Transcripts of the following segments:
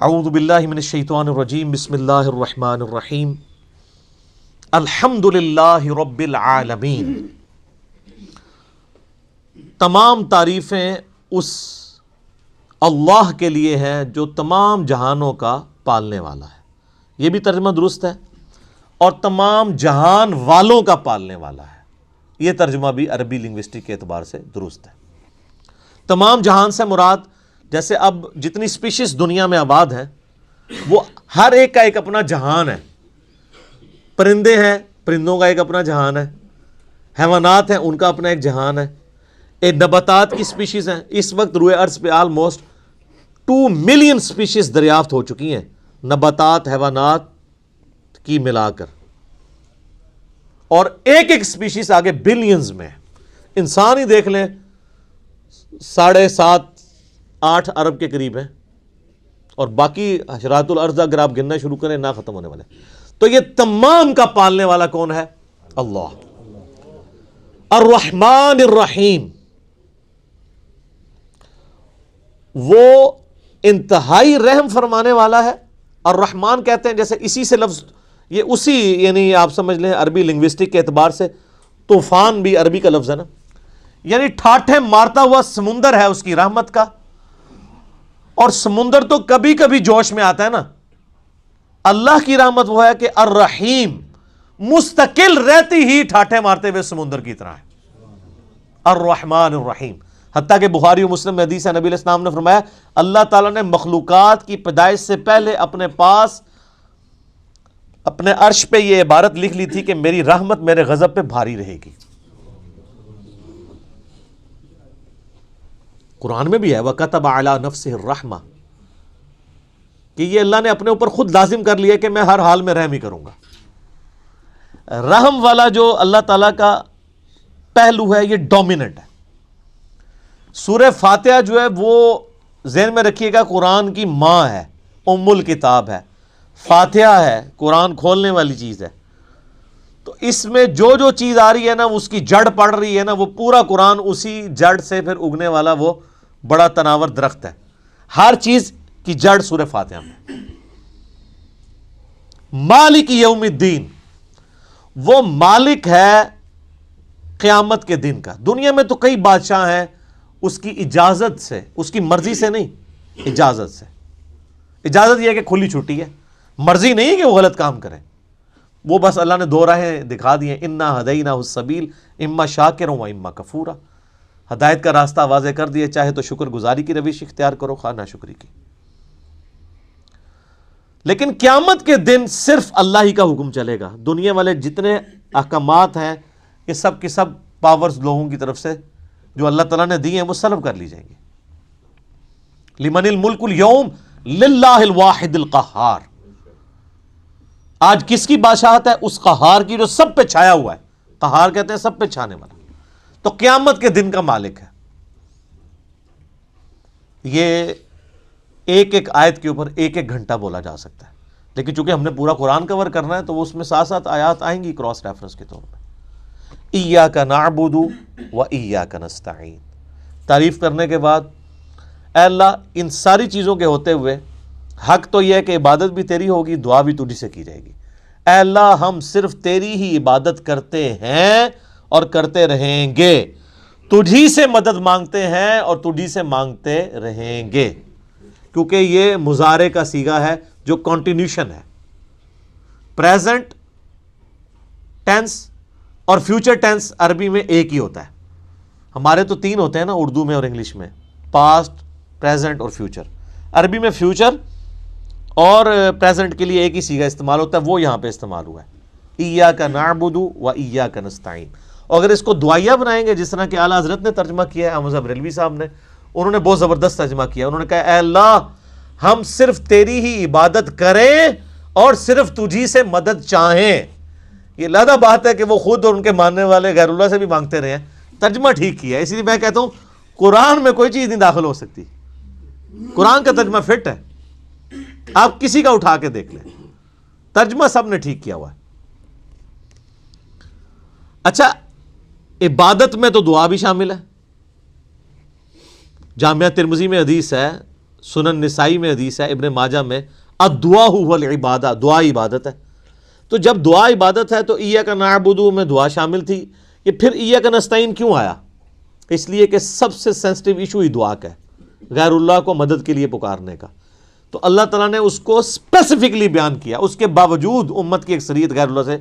اعوذ باللہ من الشیطان الرجیم بسم اللہ الرحمن الرحیم الحمد للہ رب العالمین۔ تمام تعریفیں اس اللہ کے لیے ہیں جو تمام جہانوں کا پالنے والا ہے، یہ بھی ترجمہ درست ہے، اور تمام جہان والوں کا پالنے والا ہے، یہ ترجمہ بھی عربی لنگوسٹک کے اعتبار سے درست ہے۔ تمام جہان سے مراد جیسے اب جتنی سپیشیز دنیا میں آباد ہیں وہ ہر ایک کا ایک اپنا جہان ہے۔ پرندے ہیں، پرندوں کا ایک اپنا جہان ہے، حیوانات ہیں، ان کا اپنا ایک جہان ہے، ایک نباتات کی سپیشیز ہیں۔ اس وقت روئے ارض پہ آلموسٹ 2 ملین سپیشیز دریافت ہو چکی ہیں، نباتات حیوانات کی ملا کر، اور ایک ایک سپیشیز آگے بلینز میں۔ انسان ہی دیکھ لیں 7.5-8 ارب کے قریب ہیں، اور باقی حشرات الارض اگر آپ گننا شروع کریں نہ ختم ہونے والے۔ تو یہ تمام کا پالنے والا کون ہے؟ اللہ۔ الرحمن الرحیم، وہ انتہائی رحم فرمانے والا ہے۔ الرحمن کہتے ہیں جیسے اسی سے لفظ، یہ اسی یعنی آپ سمجھ لیں عربی لنگوسٹک کے اعتبار سے طوفان بھی عربی کا لفظ ہے نا، یعنی ٹھاٹھے مارتا ہوا سمندر ہے اس کی رحمت کا۔ اور سمندر تو کبھی کبھی جوش میں آتا ہے نا، اللہ کی رحمت وہ ہے کہ الرحیم مستقل رہتی ہی ٹھاٹھے مارتے ہوئے سمندر کی طرح ہے۔ الرحمن الرحیم، حتیٰ کہ بخاری و مسلم میں حدیث ہے، نبی علیہ السلام نے فرمایا اللہ تعالیٰ نے مخلوقات کی پیدائش سے پہلے اپنے پاس اپنے عرش پہ یہ عبارت لکھ لی تھی کہ میری رحمت میرے غضب پہ بھاری رہے گی۔ قرآن میں بھی ہے وَكَتَبَ عَلَى نَفْسِهِ الرَّحْمَةِ، کہ یہ اللہ نے اپنے اوپر خود لازم کر لیا کہ میں ہر حال میں رحم ہی کروں گا۔ رحم والا جو اللہ تعالیٰ کا پہلو ہے یہ ڈومیننٹ ہے۔ سورہ فاتحہ جو ہے وہ ذہن میں رکھیے گا قرآن کی ماں ہے، ام الکتاب ہے، فاتحہ ہے، قرآن کھولنے والی چیز ہے۔ تو اس میں جو جو چیز آ رہی ہے نا اس کی جڑ پڑ رہی ہے نا، وہ پورا قرآن اسی جڑ سے پھر اگنے والا وہ بڑا تناور درخت ہے۔ ہر چیز کی جڑ سورہ فاتحہ میں۔ مالک یوم الدین، وہ مالک ہے قیامت کے دن کا۔ دنیا میں تو کئی بادشاہ ہیں، اس کی اجازت سے، اس کی مرضی سے نہیں، اجازت سے۔ اجازت یہ ہے کہ کھلی چھٹی ہے، مرضی نہیں کہ وہ غلط کام کریں۔ وہ بس اللہ نے 2 راہیں دکھا دی ہیں، انا ہدیناہ السبیل اما شاکرا و اما کفورا۔ ہدایت کا راستہ واضح کر دیا، چاہے تو شکر گزاری کی روش اختیار کرو، خواہ ناشکری کی۔ لیکن قیامت کے دن صرف اللہ ہی کا حکم چلے گا۔ دنیا والے جتنے احکامات ہیں یہ سب کے سب پاورز لوگوں کی طرف سے جو اللہ تعالیٰ نے دی ہیں وہ سلب کر لی جائیں گے۔ لمن الملک اليوم للہ الواحد القہار، آج کس کی بادشاہت ہے؟ اس قہار کی جو سب پہ چھایا ہوا ہے۔ قہار کہتے ہیں سب پہ چھانے والا۔ تو قیامت کے دن کا مالک ہے۔ یہ ایک ایک آیت کے اوپر ایک ایک گھنٹہ بولا جا سکتا ہے، لیکن چونکہ ہم نے پورا قرآن کور کرنا ہے تو اس میں 7 آیات آئیں گی کراس ریفرنس کے طور پہ۔ ایاک نعبد و ایاک نستعین، تعریف کرنے کے بعد اے اللہ ان ساری چیزوں کے ہوتے ہوئے حق تو یہ ہے کہ عبادت بھی تیری ہوگی، دعا بھی تجھی سے کی جائے گی۔ اے اللہ ہم صرف تیری ہی عبادت کرتے ہیں اور کرتے رہیں گے، تجھی سے مدد مانگتے ہیں اور تجھی سے مانگتے رہیں گے، کیونکہ یہ مضارع کا صیغہ ہے جو کنٹینیوشن ہے۔ پریزنٹ ٹینس اور فیوچر ٹینس عربی میں ایک ہی ہوتا ہے، ہمارے تو 3 ہوتے ہیں نا اردو میں اور انگلش میں، پاسٹ، پریزنٹ اور فیوچر۔ عربی میں فیوچر اور پریزنٹ کے لیے ایک ہی صیغہ استعمال ہوتا ہے، وہ یہاں پہ استعمال ہوا ہے، ایاک نعبد و ایاک نستعین۔ اور اگر اس کو دعائیہ بنائیں گے جس طرح کہ اعلیٰ حضرت نے ترجمہ کیا ہے، احمد بریلوی صاحب نے، انہوں نے بہت زبردست ترجمہ کیا۔ انہوں نے کہا اے اللہ ہم صرف تیری ہی عبادت کریں اور صرف تجھی سے مدد چاہیں۔ یہ علیحدہ بات ہے کہ وہ خود اور ان کے ماننے والے غیر اللہ سے بھی مانگتے رہے ہیں، ترجمہ ٹھیک کیا ہے۔ اسی لیے میں کہتا ہوں قرآن میں کوئی چیز نہیں داخل ہو سکتی، قرآن کا ترجمہ فٹ ہے، آپ کسی کا اٹھا کے دیکھ لیں، ترجمہ سب نے ٹھیک کیا ہوا ہے۔ اچھا، عبادت میں تو دعا بھی شامل ہے۔ جامعہ ترمذی میں حدیث ہے سنن نسائی میں حدیث ہے، ابن ماجہ میں، الدعاء هو العبادہ، دعا عبادت ہے۔ تو جب دعا عبادت ہے تو ایاک نعبد میں دعا شامل تھی، یہ پھر ایاک نستعین کیوں آیا؟ اس لیے کہ سب سے سینسٹیو ایشو ہی دعا کا ہے، غیر اللہ کو مدد کے لیے پکارنے کا۔ تو اللہ تعالیٰ نے اس کو اسپیسیفکلی بیان کیا، اس کے باوجود امت کی اکثریت غیر اللہ سے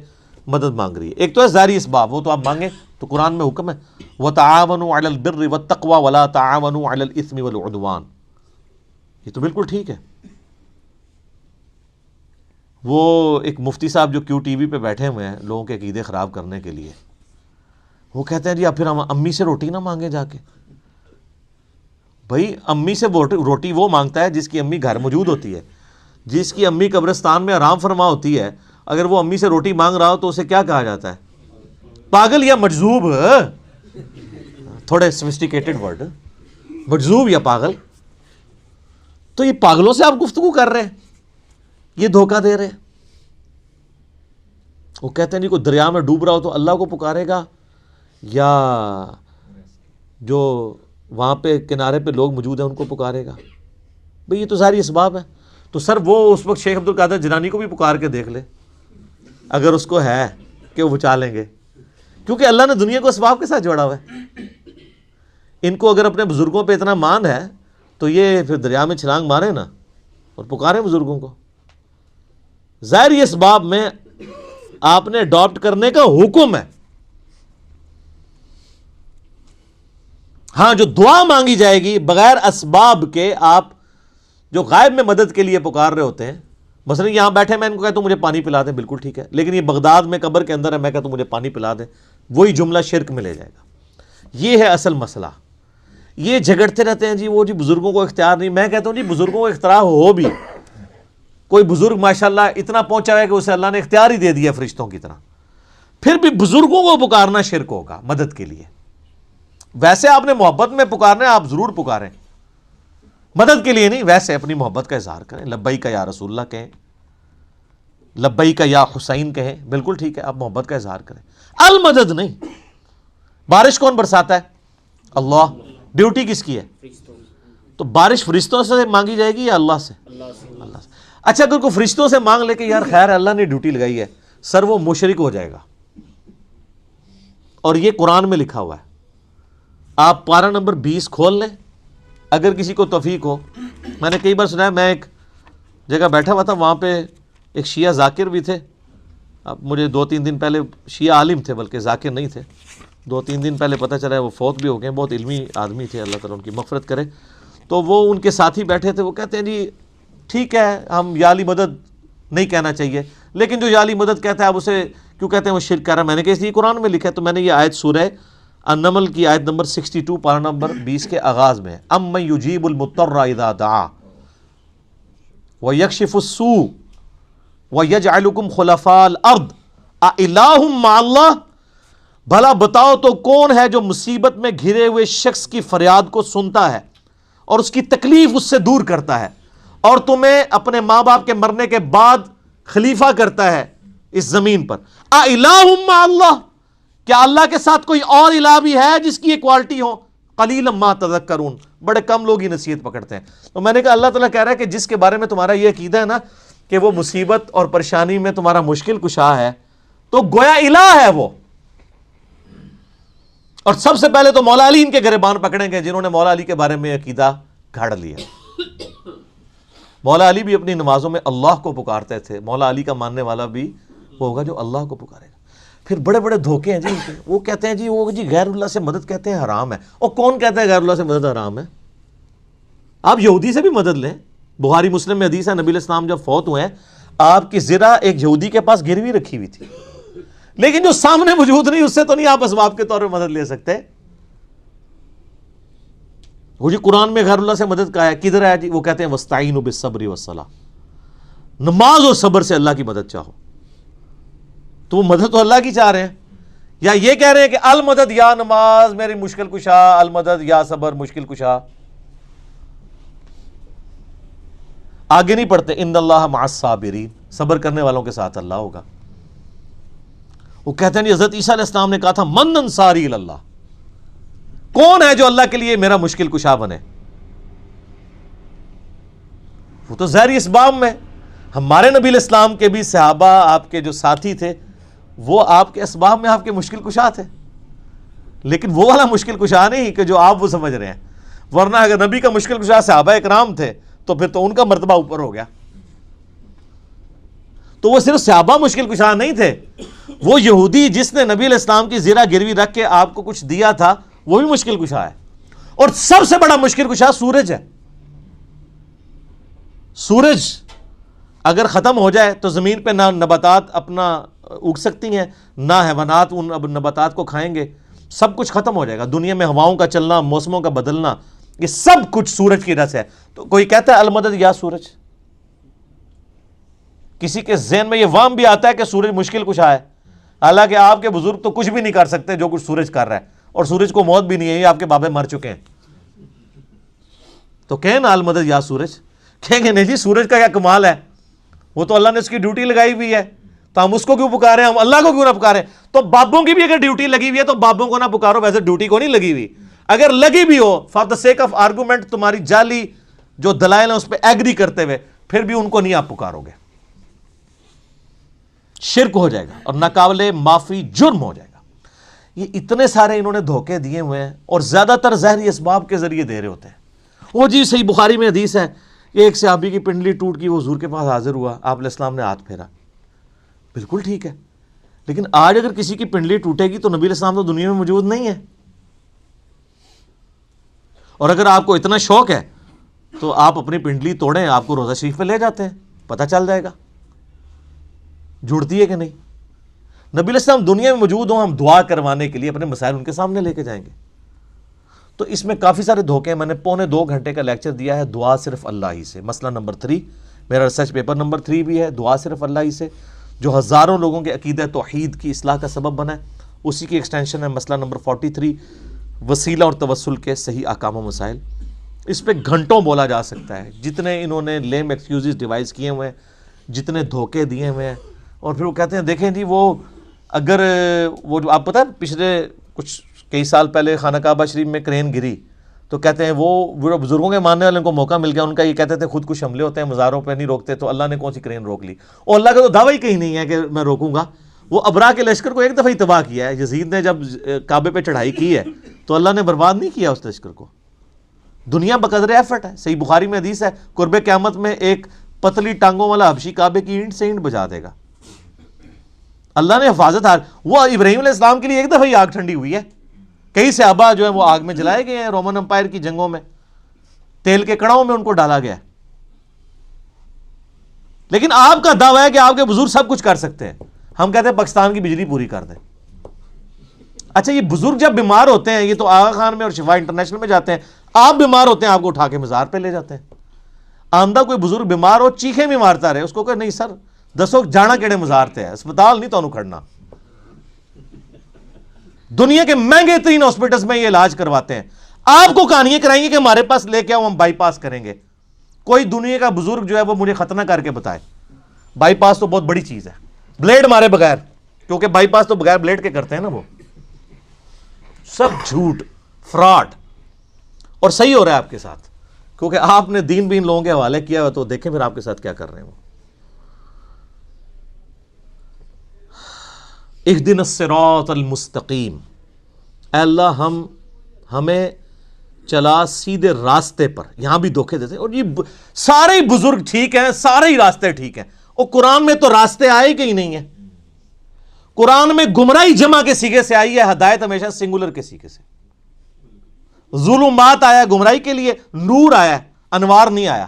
مدد مانگ رہی ہے۔ ایک تو ہے ظاہری اسباب، وہ تو آپ مانگیں، تو قرآن میں حکم ہے وَتَعَاوَنُوا عَلَى الْبِرِّ وَالتَّقْوَى وَلَا تَعَاوَنُوا عَلَى الْإِثْمِ وَالْعُدْوَانِ، یہ تو بالکل ٹھیک ہے۔ وہ ایک مفتی صاحب جو کیو ٹی وی پہ بیٹھے ہوئے ہیں لوگوں کے عقیدے خراب کرنے کے لیے، وہ کہتے ہیں جی اب پھر ہم امی سے روٹی نہ مانگیں جا کے۔ بھائی امی سے روٹی وہ مانگتا ہے جس کی امی گھر موجود ہوتی ہے، جس کی امی قبرستان میں آرام فرما ہوتی ہے۔ اگر وہ امی سے روٹی مانگ رہا ہو تو اسے کیا کہا جاتا ہے؟ پاگل یا مجذوب، تھوڑے سوفسٹیکیٹڈ ورڈ، مجذوب یا پاگل۔ تو یہ پاگلوں سے آپ گفتگو کر رہے ہیں، یہ دھوکہ دے رہے ہیں۔ وہ کہتے ہیں جی کوئی دریا میں ڈوب رہا ہو تو اللہ کو پکارے گا، یا جو وہاں پہ کنارے پہ لوگ موجود ہیں ان کو پکارے گا؟ بھئی یہ تو ساری اسباب ہیں۔ تو سر وہ اس وقت شیخ عبدالقادر جیلانی کو بھی پکار کے دیکھ لے اگر اس کو ہے کہ وہ بچا لیں گے، کیونکہ اللہ نے دنیا کو اسباب کے ساتھ جوڑا ہوا ہے۔ ان کو اگر اپنے بزرگوں پہ اتنا مان ہے تو یہ پھر دریا میں چھلانگ مارے نا اور پکارے بزرگوں کو۔ ظاہری اسباب میں آپ نے اڈاپٹ کرنے کا حکم ہے۔ ہاں جو دعا مانگی جائے گی بغیر اسباب کے، آپ جو غائب میں مدد کے لیے پکار رہے ہوتے ہیں، مثلا یہاں بیٹھے میں ان کو کہتا ہوں مجھے پانی پلا دیں، بالکل ٹھیک ہے، لیکن یہ بغداد میں قبر کے اندر ہے، میں کہتا ہوں مجھے پانی پلا دیں، وہی جملہ شرک میں لے جائے گا۔ یہ ہے اصل مسئلہ۔ یہ جھگڑتے رہتے ہیں جی وہ جی بزرگوں کو اختیار نہیں۔ میں کہتا ہوں جی بزرگوں کو اختیار ہو بھی، کوئی بزرگ ماشاءاللہ اتنا پہنچا ہے کہ اسے اللہ نے اختیار ہی دے دیا فرشتوں کی طرح، پھر بھی بزرگوں کو پکارنا شرک ہوگا مدد کے لیے۔ ویسے آپ نے محبت میں پکارنا ہے، آپ ضرور پکاریں، مدد کے لیے نہیں، ویسے اپنی محبت کا اظہار کریں، لبیک یا رسول اللہ کہیں، لبیک یا حسین کہیں، بالکل ٹھیک ہے، آپ محبت کا اظہار کریں، المدد نہیں۔ بارش کون برساتا ہے؟ اللہ۔ ڈیوٹی کس کی ہے؟ تو بارش فرشتوں سے مانگی جائے گی یا اللہ سے؟ اللہ سے۔ اچھا اگر کوئی فرشتوں سے مانگ لے کہ یار خیر اللہ نے ڈیوٹی لگائی ہے، سر وہ مشرک ہو جائے گا، اور یہ قرآن میں لکھا ہوا ہے۔ آپ پارہ نمبر 20 کھول لیں اگر کسی کو توفیق ہو۔ میں نے کئی بار سنا ہے، میں ایک جگہ بیٹھا ہوا تھا، وہاں پہ ایک شیعہ ذاکر بھی تھے۔ اب مجھے 2-3 دن پہلے، شیعہ عالم تھے بلکہ ذاکر نہیں تھے، 2-3 دن پہلے پتہ چلا ہے وہ فوت بھی ہو گئے، بہت علمی آدمی تھے، اللہ تعالیٰ ان کی مغفرت کرے۔ تو وہ ان کے ساتھی بیٹھے تھے، وہ کہتے ہیں جی ٹھیک ہے ہم یا علی مدد نہیں کہنا چاہیے، لیکن جو یا علی مدد کہتا ہے آپ اسے کیوں کہتے ہیں؟ وہ شرک کر رہا ہے۔ میں نے کہا اس لیے قرآن میں لکھا ہے۔ تو میں نے یہ آیت سورہ النمل کی آیت نمبر 62 پارہ نمبر 20 کے آغاز میں، امن یجیب المضطر اذا دعا ویکشف السوء ویجعلکم خلفاء الارض االہ مع اللہ، بھلا بتاؤ تو کون ہے جو مصیبت میں گھرے ہوئے شخص کی فریاد کو سنتا ہے اور اس کی تکلیف اس سے دور کرتا ہے، اور تمہیں اپنے ماں باپ کے مرنے کے بعد خلیفہ کرتا ہے اس زمین پر۔ االہ مع اللہ، کیا اللہ کے ساتھ کوئی اور الہ بھی ہے جس کی یہ کوالٹی ہو؟ قلیلا ما تذکرون، بڑے کم لوگ ہی نصیحت پکڑتے ہیں۔ تو میں نے کہا اللہ تعالیٰ کہہ رہا ہے کہ جس کے بارے میں تمہارا یہ عقیدہ ہے نا کہ وہ مصیبت اور پریشانی میں تمہارا مشکل کشا ہے، تو گویا الہ ہے وہ۔ اور سب سے پہلے تو مولا علی ان کے گریبان پکڑیں گے جنہوں نے مولا علی کے بارے میں عقیدہ گھڑ لیا۔ مولا علی بھی اپنی نمازوں میں اللہ کو پکارتے تھے، مولا علی کا ماننے والا بھی وہ ہوگا جو اللہ کو پکارے گا۔ پھر بڑے بڑے دھوکے ہیں جی ان کے، وہ کہتے ہیں جی وہ جی غیر اللہ سے مدد کہتے ہیں حرام ہے۔ اور کون کہتا ہے غیر اللہ سے مدد حرام ہے؟ آپ یہودی سے بھی مدد لیں، بخاری مسلم میں حدیث ہے نبی علیہ السلام جب فوت ہوئے ہیں آپ کی زرہ ایک یہودی کے پاس گروی رکھی ہوئی تھی، لیکن جو سامنے موجود نہیں اس سے تو نہیں آپ اسباب کے طور پہ مدد لے سکتے۔ وہ جی قرآن میں غیر اللہ سے مدد کا ہے، کدھر ہے جی؟ وہ کہتے ہیں وَاسْتَعِینُوا بِالصَّبْرِ وَالصَّلَاةِ، نماز اور صبر سے اللہ کی مدد چاہو۔ تو وہ مدد تو اللہ کی چاہ رہے ہیں، یا یہ کہہ رہے ہیں کہ المدد یا نماز میری مشکل کشا، المدد یا صبر مشکل کشا۔ آگے نہیں پڑھتے ان اللہ مع الصابرین، صبر کرنے والوں کے ساتھ اللہ ہوگا۔ وہ کہتے ہیں حضرت عیسیٰ علیہ السلام نے کہا تھا من انصاری اللہ، کون ہے جو اللہ کے لیے میرا مشکل کشا بنے؟ وہ تو ظاہری اسباب میں. ہمارے نبی علیہ السلام کے بھی صحابہ آپ کے جو ساتھی تھے وہ آپ کے اسباب میں آپ کے مشکل کشا تھے، لیکن وہ والا مشکل کشا نہیں کہ جو آپ وہ سمجھ رہے ہیں. ورنہ اگر نبی کا مشکل کشا صحابہ اکرام تھے تو پھر تو ان کا مرتبہ اوپر ہو گیا. تو وہ صرف صحابہ مشکل کشا نہیں تھے، وہ یہودی جس نے نبی علیہ السلام کی زیرہ گروی رکھ کے آپ کو کچھ دیا تھا وہ بھی مشکل کشا ہے. اور سب سے بڑا مشکل کشا سورج ہے. سورج اگر ختم ہو جائے تو زمین پہ نہ نباتات اپنا اگ سکتی ہیں، نہ حیوانات ان نباتات کو کھائیں گے. سب کچھ ختم ہو جائے گا. دنیا میں ہواؤں کا چلنا، موسموں کا بدلنا، یہ سب کچھ سورج کی وجہ سے ہے. تو کوئی کہتا ہے المدد یا سورج، کسی کے ذہن میں یہ وہم بھی آتا ہے کہ سورج مشکل کشا ہے، حالانکہ آپ کے بزرگ تو کچھ بھی نہیں کر سکتے جو کچھ سورج کر رہا ہے، اور سورج کو موت بھی نہیں ہے، یہ آپ کے بابے مر چکے ہیں. تو کہیں نا المدد یا سورج، کہیں گے نہیں جی سورج کا کیا کمال ہے، وہ تو اللہ نے اس کی ڈیوٹی لگائی ہوئی ہے، تو ہم اس کو کیوں پکارے، ہم اللہ کو کیوں نہ پکارے. تو بابوں کی بھی اگر ڈیوٹی لگی ہوئی ہے تو بابوں کو نہ پکارو. ویسے ڈیوٹی کو نہیں لگی ہوئی، اگر لگی بھی ہو for the sake of argument, تمہاری جعلی جو دلائل ہیں اس پہ ایگری کرتے ہوئے، پھر بھی ان کو نہیں آپ پکارو گے. شرک ہو جائے گا اور ناقابل معافی جرم ہو جائے گا. یہ اتنے سارے انہوں نے دھوکے دیے ہوئے ہیں، اور زیادہ تر ظاہری اسباب کے ذریعے دے رہے ہوتے ہیں. وہ جی صحیح بخاری میں حدیث ہے، یہ ایک صحابی کی پنڈلی ٹوٹ گئی، وہ حضور کے پاس حاضر ہوا، آپ علیہ السلام نے ہاتھ پھیرا. بالکل ٹھیک ہے، لیکن آج اگر کسی کی پنڈلی ٹوٹے گی تو نبی علیہ السلام تو دنیا میں موجود نہیں ہے. اور اگر آپ کو اتنا شوق ہے تو آپ اپنی پنڈلی توڑیں، آپ کو روزہ شریف پہ لے جاتے ہیں، پتہ چل جائے گا جڑتی ہے کہ نہیں. نبی علیہ السلام دنیا میں موجود ہوں، ہم دعا کروانے کے لیے اپنے مسائل ان کے سامنے لے کے جائیں گے. تو اس میں کافی سارے دھوکے ہیں. میں نے 2.25 گھنٹے کا لیکچر دیا ہے دعا صرف اللہ ہی سے. مسئلہ نمبر 3 میرا ریسرچ پیپر نمبر 3 بھی ہے، دعا صرف اللہ ہی سے، جو ہزاروں لوگوں کے عقیدہ توحید کی اصلاح کا سبب بنا ہے. اسی کی ایکسٹینشن ہے مسئلہ نمبر 43 وسیلہ اور توسل کے صحیح احکام و مسائل. اس پہ گھنٹوں بولا جا سکتا ہے، جتنے انہوں نے لیم ایکسکیوزز ڈیوائز کیے ہوئے ہیں، جتنے دھوکے دیے ہوئے ہیں. اور پھر وہ کہتے ہیں دیکھیں جی وہ اگر وہ جو آپ پتہ ہے پچھلے کچھ کئی سال پہلے خانہ کعبہ شریف میں کرین گری، تو کہتے ہیں وہ بزرگوں کے ماننے والوں کو موقع مل گیا، ان کا یہ کہتے تھے خود کچھ حملے ہوتے ہیں مزاروں پہ نہیں روکتے، تو اللہ نے کون سی کرین روک لی. اور اللہ کا تو دعویٰ ہی کہیں نہیں ہے کہ میں روکوں گا. وہ ابرا کے لشکر کو ایک دفعہ ہی تباہ کیا ہے. یزید نے جب کعبے پہ چڑھائی کی ہے تو اللہ نے برباد نہیں کیا اس لشکر کو. دنیا بقدر ایفرٹ ہے. صحیح بخاری میں حدیث ہے قرب قیامت میں ایک پتلی ٹانگوں والا حبشی کعبے کی اینٹ سے اینٹ بجا دے گا. اللہ نے حفاظت وہ ابراہیم علیہ السلام کے لیے ایک دفعہ ہی آگ ٹھنڈی ہوئی ہے. کئی صحابہ جو ہیں وہ آگ میں جلائے گئے ہیں رومن امپائر کی جنگوں میں، تیل کے کڑاؤں میں ان کو ڈالا گیا. لیکن آپ کا دعویٰ ہے کہ آپ کے بزرگ سب کچھ کر سکتے ہیں. ہم کہتے ہیں پاکستان کی بجلی پوری کر دیں. اچھا یہ بزرگ جب بیمار ہوتے ہیں، یہ تو آغا خان میں اور شفا انٹرنیشنل میں جاتے ہیں، آپ بیمار ہوتے ہیں آپ کو اٹھا کے مزار پہ لے جاتے ہیں. آمدہ کوئی بزرگ بیمار ہو چیخیں بھی مارتا رہے، اس کو کہ نہیں سر دسو جانا کیڑے مزار تے ہے، اسپتال نہیں تو کھڑنا. دنیا کے مہنگے ترین ہاسپٹلز میں یہ علاج کرواتے ہیں. آپ کو کہانیاں کرائیں گے کہ ہمارے پاس لے کے آؤ ہم بائی پاس کریں گے. کوئی دنیا کا بزرگ جو ہے وہ مجھے ختنہ کر کے بتائے. بائی پاس تو بہت بڑی چیز ہے، بلیڈ مارے بغیر، کیونکہ بائی پاس تو بغیر بلیڈ کے کرتے ہیں نا. وہ سب جھوٹ فراڈ. اور صحیح ہو رہا ہے آپ کے ساتھ، کیونکہ آپ نے دین بین لوگوں کے حوالے کیا ہوا. تو دیکھیں پھر آپ کے ساتھ کیا کر رہے ہیں وہ. اہدنا الصراط المستقیم، اے اللہ ہمیں چلا سیدھے راستے پر. یہاں بھی دھوکے دیتے ہیں. اور یہ سارے ہی بزرگ ٹھیک ہیں، سارے ہی راستے ٹھیک ہیں. اور قرآن میں تو راستے آئے کہ ہی نہیں ہیں. قرآن میں گمراہی جمع کے سیغے سے آئی ہے، ہدایت ہمیشہ سنگولر کے سیغے سے. ظلمات آیا گمراہی کے لیے، نور آیا انوار نہیں آیا.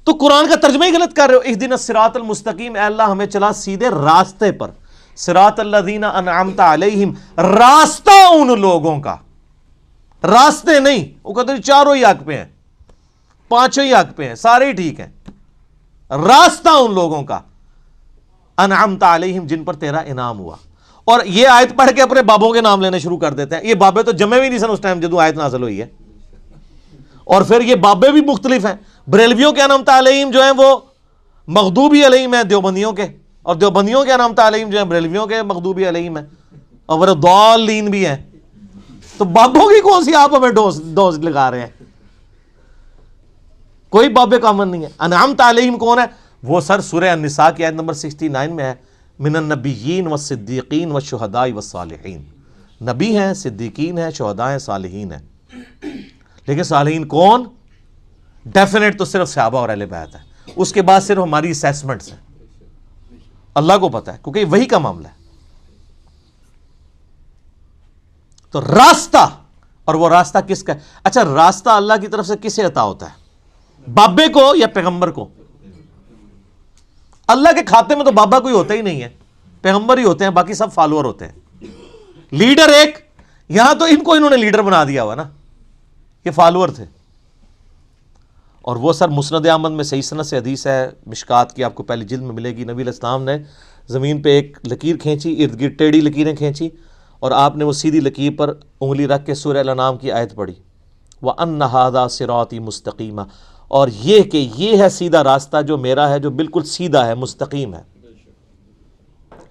تو قرآن کا ترجمہ ہی غلط کر رہے ہو. اہدنا الصراط المستقیم، اے اللہ ہمیں چلا سیدھے راستے پر. صراط الذین انعمت علیہم، راستہ ان لوگوں کا، راستے نہیں. وہ کہتے ہیں چاروں ہی حق پہ ہیں، پانچوں ہی حق پہ ہیں، سارے ہی ٹھیک ہیں. راستہ ان لوگوں کا انعمت علیہم جن پر تیرا انعام ہوا. اور یہ آیت پڑھ کے اپنے بابوں کے نام لینے شروع کر دیتے ہیں. یہ بابے تو جمے بھی نہیں سن اس ٹائم جدو آیت نازل ہوئی ہے. اور پھر یہ بابے بھی مختلف ہیں. بریلویوں کے انعمت علیہم جو ہیں وہ مغضوبی علیہم ہیں دیوبندیوں کے، اور دیوبندیوں کے انعمت علیہم جو ہیں بریلویوں کے مغضوبی علیہم ہیں، اور ضالین بھی ہیں. تو بابوں کی کون سی آپ ہمیں ڈوز لگا رہے ہیں. کوئی باب کامن نہیں ہے. انعمت علیہم کون ہے؟ وہ سر سورہ النساء کی آیت نمبر 69 میں ہے، من النبیین والصدیقین والشہداء والصالحین. نبی ہیں، صدیقین ہیں، شہداء ہیں، صالحین ہیں. لیکن صالحین کون؟ ڈیفینیٹ تو صرف صحابہ اور اہل بیت ہے. اس کے بعد صرف ہماری اسیسمنٹس ہیں، اللہ کو پتہ ہے، کیونکہ وہی کا معاملہ ہے. تو راستہ، اور وہ راستہ کس کا ہے؟ اچھا راستہ اللہ کی طرف سے کسے عطا ہوتا ہے؟ بابے کو یا پیغمبر کو؟ اللہ کے کھاتے میں تو بابا کوئی ہوتا ہی نہیں ہے، پیغمبر ہی ہوتے ہیں، باقی سب فالوور ہوتے ہیں. لیڈر ایک، یہاں تو ان کو انہوں نے لیڈر بنا دیا ہوا نا، یہ فالوور تھے. اور وہ سر مسند احمد میں صحیح سند سے حدیث ہے، مشکات کی آپ کو پہلی جلد میں ملے گی. نبی علیہ السلام نے زمین پہ ایک لکیر کھینچی، ارد گرد ٹیڑھی لکیریں کھینچی، اور آپ نے وہ سیدھی لکیر پر انگلی رکھ کے سورہ الانعام کی آیت پڑھی، وَأَنَّ هَذَا صِرَاطِي مُسْتَقِيمًا، اور یہ کہ یہ ہے سیدھا راستہ جو میرا ہے، جو بالکل سیدھا ہے، مستقیم ہے،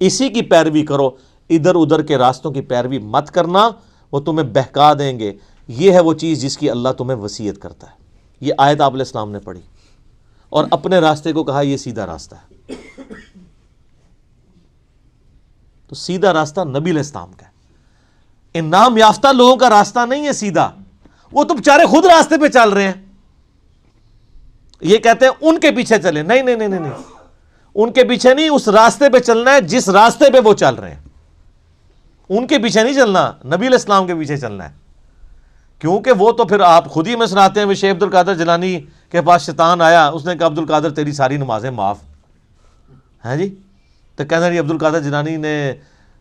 اسی کی پیروی کرو، ادھر ادھر کے راستوں کی پیروی مت کرنا، وہ تمہیں بہکا دیں گے. یہ ہے وہ چیز جس کی اللہ تمہیں وصیت کرتا ہے. یہ آیت آپ علیہ السلام نے پڑھی اور اپنے راستے کو کہا یہ سیدھا راستہ ہے. تو سیدھا راستہ نبی علیہ السلام کا ہے. ان نام یافتہ لوگوں کا راستہ نہیں ہے سیدھا، وہ تو بیچارے خود راستے پہ چل رہے ہیں. یہ کہتے ہیں ان کے پیچھے چلیں، نہیں نہیں نہیں نہیں، ان کے پیچھے نہیں، اس راستے پہ چلنا ہے جس راستے پہ وہ چل رہے ہیں. ان کے پیچھے نہیں چلنا، نبی علیہ السلام کے پیچھے چلنا ہے. کیونکہ وہ تو پھر آپ خود ہی میں سناتے ہیں، شیخ عبد القادر جیلانی کے پاس شیطان آیا، اس نے کہا عبد القادر تیری ساری نمازیں معاف ہیں جی. تو کہنا جی عبد القادر جیلانی نے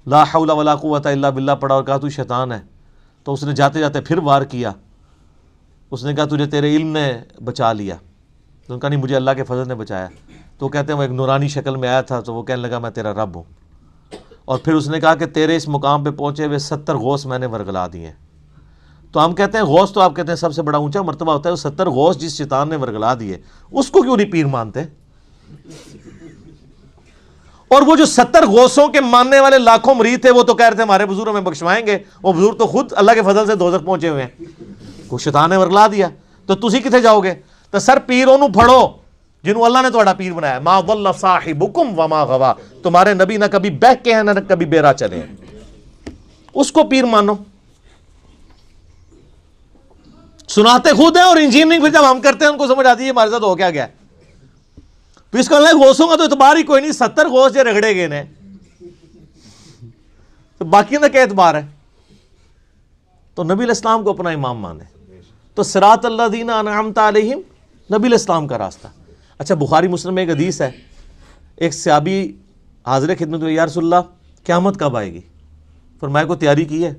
لا حول ولا قوت الا باللہ پڑھا اور کہا تو شیطان ہے. تو اس نے جاتے جاتے پھر وار کیا، اس نے کہا تجھے تیرے علم نے بچا لیا. تو ان کا نہیں، مجھے اللہ کے فضل نے بچایا. تو کہتے ہیں وہ ایک نورانی شکل میں آیا تھا، تو وہ کہنے لگا میں تیرا رب ہوں. اور پھر اس نے کہا کہ تیرے اس مقام پہ پہنچے ہوئے 70 غوث میں نے ورگلا دیے. تو ہم کہتے ہیں غوث تو آپ کہتے ہیں سب سے بڑا اونچا مرتبہ ہوتا ہے، وہ 70 غوث جس شیطان نے ورگلا دیے اس کو کیوں نہیں پیر مانتے؟ اور وہ جو 70 غوثوں کے ماننے والے لاکھوں مرید تھے، وہ تو کہہ رہے تھے ہمارے بزرگ ہمیں بخشوائیں گے. وہ بزرگ تو خود اللہ کے فضل سے دوزخ پہنچے ہوئے ہیں، وہ شیطان نے ورگلا دیا. تو تسی کتنے جاؤ گے؟ تو سر پیروں نو پھڑو جنہوں اللہ نے تہاڈا پیر بنایا. ما ضل صاحبکم وما غوا، تمہارے نبی نہ کبھی بہک کے ہیں نہ کبھی بے راہ چلے ہیں، اس کو پیر مانو. سناتے خود ہیں اور انجینئرنگ پھر جب ہم کرتے ہیں ان کو سمجھ آتی ہے ہمارے ساتھ ہو کیا گیا. پھر اس کا غوثوں کا تو اعتبار ہی کوئی نہیں، 70 غوث جو رگڑے گئے نے، تو باقی کا کیا اعتبار ہے؟ تو نبی علیہ السلام کو اپنا امام مانے. تو صراط الذین انعمت علیہم نبی علیہ السلام کا راستہ. اچھا بخاری مسلم میں ایک حدیث ہے، ایک صحابی حاضر خدمت میں، یا رسول اللہ قیامت کب آئے گی؟ فرمایا کو تیاری کی ہے؟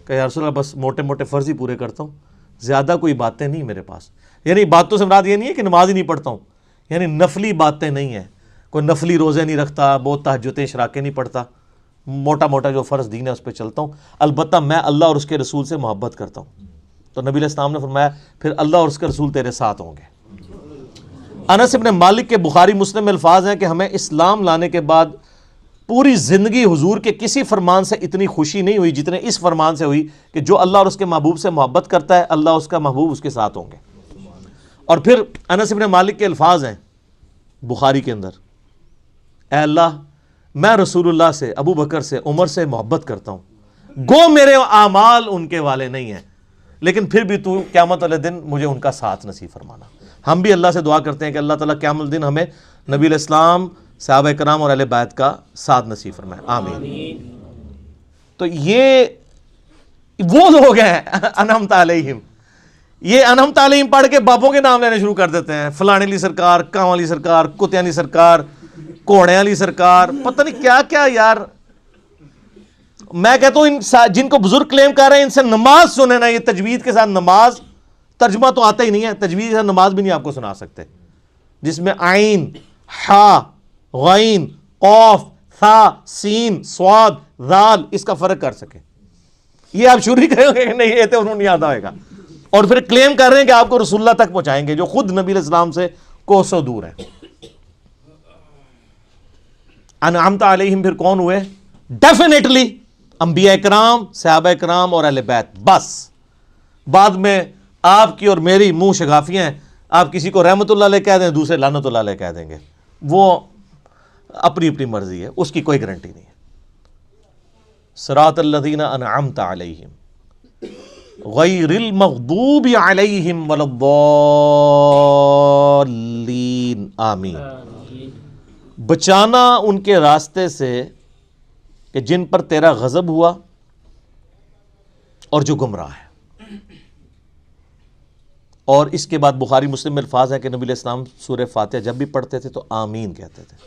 کہ یا رسول اللہ بس موٹے موٹے فرض ہی پورے کرتا ہوں، زیادہ کوئی باتیں نہیں میرے پاس. یعنی باتوں سے مراد یہ نہیں ہے کہ نماز ہی نہیں پڑھتا ہوں، یعنی نفلی باتیں نہیں ہیں، کوئی نفلی روزے نہیں رکھتا، بہت تہجدیں اشراقیں نہیں پڑھتا، موٹا موٹا جو فرض دین ہے اس پہ چلتا ہوں. البتہ میں اللہ اور اس کے رسول سے محبت کرتا ہوں. تو نبی علیہ السلام نے فرمایا پھر اللہ اور اس کے رسول تیرے ساتھ ہوں گے. انس ابن مالک کے بخاری مسلم میں الفاظ ہیں کہ ہمیں اسلام لانے کے بعد پوری زندگی حضور کے کسی فرمان سے اتنی خوشی نہیں ہوئی جتنے اس فرمان سے ہوئی کہ جو اللہ اور اس کے محبوب سے محبت کرتا ہے، اللہ اس کا محبوب اس کے ساتھ ہوں گے. اور پھر انس ابن مالک کے الفاظ ہیں بخاری کے اندر، اے اللہ میں رسول اللہ سے، ابو بکر سے، عمر سے محبت کرتا ہوں، گو میرے اعمال ان کے والے نہیں ہیں، لیکن پھر بھی تو قیامت والے دن مجھے ان کا ساتھ نصیب فرمانا. ہم بھی اللہ سے دعا کرتے ہیں کہ اللہ تعالیٰ قیامت الدن ہمیں نبی علیہ السلام، صحابہ کرام اور اہل بیت کا ساتھ نصیب فرمائے، آمین. تو یہ وہ لوگ ہیں انعمت علیہم. یہ انعمت علیہم پڑھ کے باپوں کے نام لینے شروع کر دیتے ہیں، فلانے علی سرکار، کاں علی سرکار، کتے علی سرکار، کوڑے علی سرکار، پتہ نہیں کیا کیا. یار میں کہتا ہوں جن کو بزرگ کلیم کر رہے ہیں ان سے نماز سنیں نا. یہ تجوید کے ساتھ نماز، ترجمہ تو آتا ہی نہیں ہے، تجوید کے ساتھ نماز بھی نہیں آپ کو سنا سکتے، جس میں عین، حا، غین، قاف، ثا، سین، صاد، ذال اس کا فرق کر سکے. یہ آپ شروع ہی کریں گے کہ نہیں یہ تو انہوں نہیں آتا ہوئے گا، اور پھر کلیم کر رہے ہیں کہ آپ کو رسول اللہ تک پہنچائیں گے جو خود نبی علیہ السلام سے کوسوں دور ہیں. انعمت علیہم پھر کون ہوئے؟ ڈیفینیٹلی انبیاء کرام، صحابہ کرام اور اہل بیت. بس بعد میں آپ کی اور میری منہ شگافیاں ہیں. آپ کسی کو رحمت اللہ علیہ کہہ دیں، دوسرے لعنت اللہ علیہ کہہ دیں گے، وہ اپنی اپنی مرضی ہے، اس کی کوئی گارنٹی نہیں ہے۔ صراط الذین انعمت علیہم غیر المغضوب علیہم ولا الضالین، آمین۔ بچانا ان کے راستے سے کہ جن پر تیرا غضب ہوا اور جو گمراہ ہے۔ اور اس کے بعد بخاری مسلم میں الفاظ ہیں کہ نبی علیہ السلام سورہ فاتحہ جب بھی پڑھتے تھے تو آمین کہتے تھے۔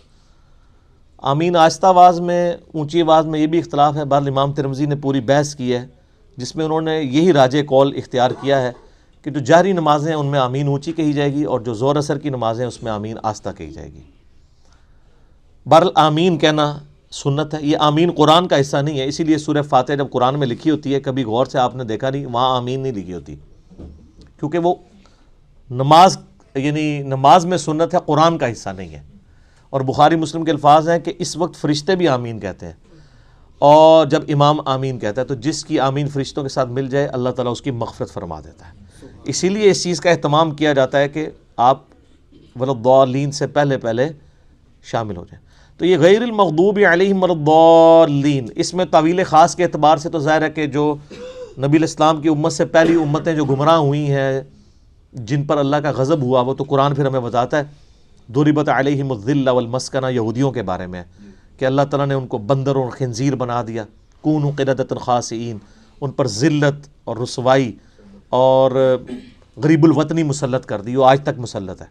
آمین آہستہ آواز میں، اونچی آواز میں، یہ بھی اختلاف ہے۔ بہرحال امام ترمذی نے پوری بحث کی ہے جس میں انہوں نے یہی راجح قول اختیار کیا ہے کہ جو جہری نمازیں ہیں ان میں آمین اونچی کہی جائے گی، اور جو زور اثر کی نمازیں ہیں اس میں آمین آہستہ کہی جائے گی۔ بہرحال آمین کہنا سنت ہے، یہ آمین قرآن کا حصہ نہیں ہے، اسی لیے سورہ فاتحہ جب قرآن میں لکھی ہوتی ہے کبھی غور سے آپ نے دیکھا نہیں وہاں آمین نہیں لکھی ہوتی، کیونکہ وہ نماز یعنی نماز میں سنت ہے، قرآن کا حصہ نہیں ہے۔ اور بخاری مسلم کے الفاظ ہیں کہ اس وقت فرشتے بھی آمین کہتے ہیں، اور جب امام آمین کہتا ہے تو جس کی آمین فرشتوں کے ساتھ مل جائے اللہ تعالیٰ اس کی مغفرت فرما دیتا ہے۔ اسی لیے اس چیز کا اہتمام کیا جاتا ہے کہ آپ ولضالین سے پہلے شامل ہو جائیں۔ تو یہ غیر المغضوب علیہم ولضالین، اس میں طویل خاص کے اعتبار سے تو ظاہر ہے کہ جو نبی علیہ السلام کی امت سے پہلی امتیں جو گمراہ ہوئی ہیں، جن پر اللہ کا غضب ہوا، وہ تو قرآن پھر ہمیں بتاتا ہے۔ ضربت علیہم الذلہ والمسکنہ، یہودیوں کے بارے میں کہ اللہ تعالیٰ نے ان کو بندر اور خنزیر بنا دیا، کونوا قردۃ خاسئین، ان پر ذلت اور رسوائی اور غریب الوطنی مسلط کر دی، وہ آج تک مسلط ہے۔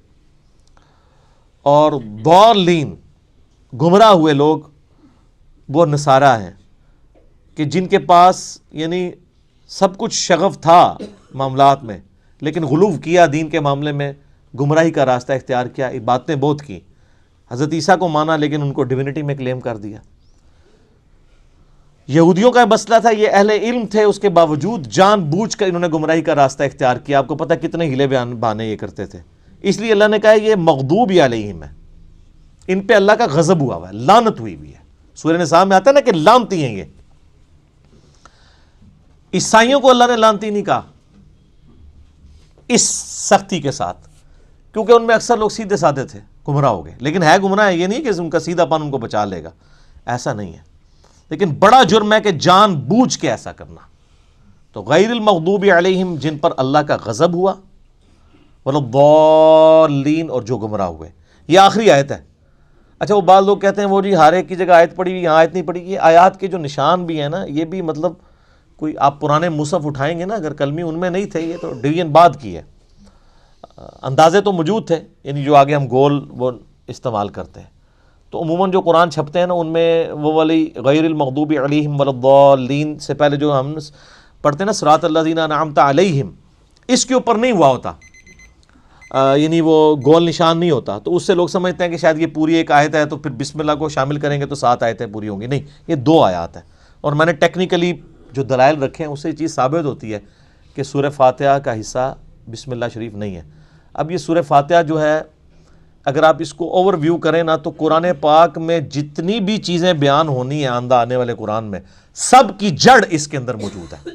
اور ضالین، گمراہ ہوئے لوگ، وہ نصارہ ہیں کہ جن کے پاس یعنی سب کچھ شغف تھا معاملات میں، لیکن غلو کیا دین کے معاملے میں، گمراہی کا راستہ اختیار کیا، باتیں بہت کی، حضرت عیسیٰ کو مانا لیکن ان کو ڈیوینٹی میں کلیم کر دیا۔ یہودیوں کا مسئلہ تھا، یہ اہل علم تھے، اس کے باوجود جان بوجھ کر انہوں نے گمراہی کا راستہ اختیار کیا۔ آپ کو پتہ کتنے ہیلے بہانے یہ کرتے تھے، اس لیے اللہ نے کہا یہ مغضوب علیہم ہے، ان پہ اللہ کا غضب ہوا ہے، لعنت ہوئی ہوئی ہے۔ سورہ نساء میں آتا ہے نا کہ لعنتی ہیں یہ۔ عیسائیوں کو اللہ نے لعنتی نہیں کہا اس سختی کے ساتھ، کیونکہ ان میں اکثر لوگ سیدھے سادے تھے، گمراہ ہو گئے، لیکن ہے گمراہ ہے، یہ نہیں کہ ان کا سیدھا پن ان کو بچا لے گا، ایسا نہیں ہے۔ لیکن بڑا جرم ہے کہ جان بوجھ کے ایسا کرنا۔ تو غیر المغضوب علیہم، جن پر اللہ کا غضب ہوا، والضالین، اور جو گمراہ ہوئے۔ یہ آخری آیت ہے۔ اچھا، وہ بعض لوگ کہتے ہیں وہ جی ہر ایک کی جگہ آیت پڑھی ہوئی، یہاں آیت نہیں پڑھی۔ یہ آیات کے جو نشان بھی ہیں نا، یہ بھی مطلب کوئی آپ پرانے مصحف اٹھائیں گے نا، اگر کلمی ان میں نہیں تھے، یہ تو ڈویژن بعد کی ہے۔ اندازے تو موجود تھے، یعنی جو آگے ہم گول وہ استعمال کرتے ہیں، تو عموماً جو قرآن چھپتے ہیں نا ان میں وہ والی غیر المغضوب علیہم ولضالین سے پہلے جو ہم پڑھتے ہیں نا صراط الذین انعمت علیہم، اس کے اوپر نہیں ہوا ہوتا، یعنی وہ گول نشان نہیں ہوتا، تو اس سے لوگ سمجھتے ہیں کہ شاید یہ پوری ایک آیت ہے تو پھر بسم اللہ کو شامل کریں گے تو 7 آیتیں پوری ہوں گی۔ نہیں، یہ 2 آیات ہیں، اور میں نے ٹیکنیکلی جو دلائل رکھے ہیں اس سے یہ چیز ثابت ہوتی ہے کہ سورہ فاتحہ کا حصہ بسم اللہ شریف نہیں ہے۔ اب یہ سورہ فاتحہ جو ہے، اگر آپ اس کو اوور ویو کریں نا، تو قرآن پاک میں جتنی بھی چیزیں بیان ہونی ہیں آئندہ آنے والے قرآن میں، سب کی جڑ اس کے اندر موجود ہے۔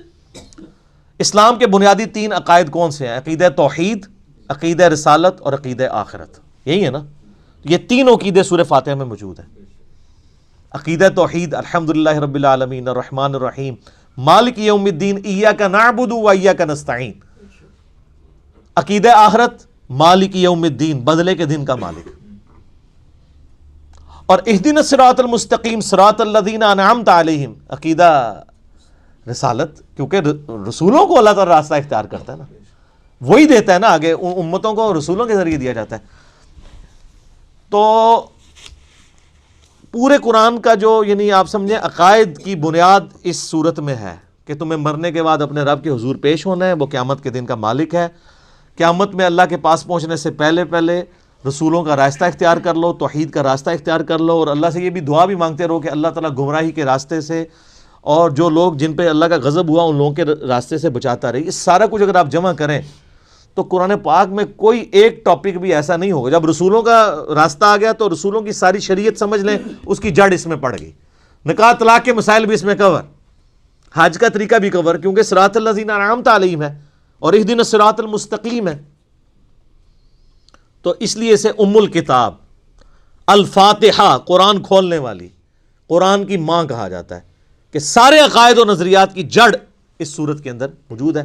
اسلام کے بنیادی 3 عقائد کون سے ہیں؟ عقیدہ توحید، عقیدہ رسالت اور عقیدہ آخرت، یہی ہے نا؟ یہ 3 عقیدے سورہ فاتحہ میں موجود ہیں۔ عقیدہ توحید، الحمدللہ رب العالمین الرحمن الرحیم مالک یوم الدین ایاک نعبد و ایاک نستعین۔ عقیدہ آخرت، مالک یوم الدین، بدلے کے دن کا مالک۔ اور اہدنا الصراط المستقیم صراط الذین انعمت علیہم، عقیدہ رسالت، کیونکہ رسولوں کو اللہ تعالیٰ راستہ اختیار کرتا ہے نا، وہی دیتا ہے نا آگے، امتوں کو رسولوں کے ذریعے دیا جاتا ہے۔ تو پورے قرآن کا جو یعنی آپ سمجھیں عقائد کی بنیاد اس صورت میں ہے کہ تمہیں مرنے کے بعد اپنے رب کے حضور پیش ہونا ہے، وہ قیامت کے دن کا مالک ہے۔ قیامت میں اللہ کے پاس پہنچنے سے پہلے رسولوں کا راستہ اختیار کر لو، توحید کا راستہ اختیار کر لو، اور اللہ سے یہ بھی دعا بھی مانگتے رہو کہ اللہ تعالیٰ گمراہی کے راستے سے اور جو لوگ جن پہ اللہ کا غضب ہوا ان لوگوں کے راستے سے بچاتا رہے۔ اس سارا کچھ اگر آپ جمع کریں تو قرآن پاک میں کوئی ایک ٹاپک بھی ایسا نہیں ہوگا۔ جب رسولوں کا راستہ آ گیا تو رسولوں کی ساری شریعت سمجھ لیں، اس کی جڑ اس میں پڑ گئی۔ نکاح طلاق کے مسائل بھی اس میں کور، حج کا طریقہ بھی کور، کیونکہ صراط الذین انعمت علیہم ہے اور اہدنا الصراط المستقیم ہے۔ تو اس لیے اسے ام الکتاب، الفاتحہ، قرآن کھولنے والی، قرآن کی ماں کہا جاتا ہے کہ سارے عقائد و نظریات کی جڑ اس سورت کے اندر موجود ہے۔